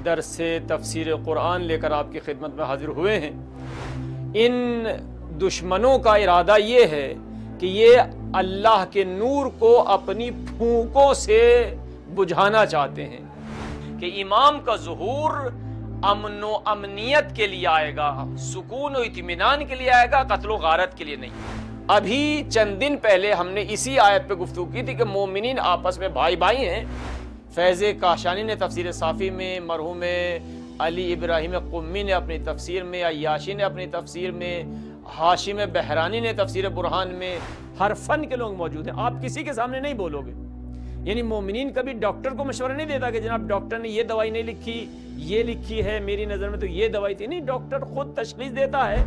درس تفسیر قرآن لے کر آپ کی خدمت میں حاضر ہوئے ہیں۔ ان دشمنوں کا ارادہ یہ ہے کہ یہ اللہ کے نور کو اپنی پھونکوں سے بجھانا چاہتے ہیں کہ امام کا ظہور امن و امنیت کے لیے آئے گا، سکون و اطمینان کے لیے آئے گا، قتل و غارت کے لیے نہیں۔ ابھی چند دن پہلے ہم نے اسی آیت پہ گفتگو کی تھی کہ مومنین آپس میں بھائی بھائی ہیں۔ فیض کاشانی نے تفسیر صافی میں، مرحوم علی ابراہیم قمی نے اپنی تفسیر میں، عیاشی نے اپنی تفسیر میں، ہاشم بحرانی نے تفسیر برہان میں، ہر فن کے لوگ موجود ہیں۔ آپ کسی کے سامنے نہیں بولو گے، یعنی مومنین کبھی ڈاکٹر کو مشورہ نہیں دیتا کہ جناب ڈاکٹر نے یہ دوائی نہیں لکھی، یہ لکھی ہے، میری نظر میں تو یہ دوائی تھی، نہیں، ڈاکٹر خود تشخیص دیتا ہے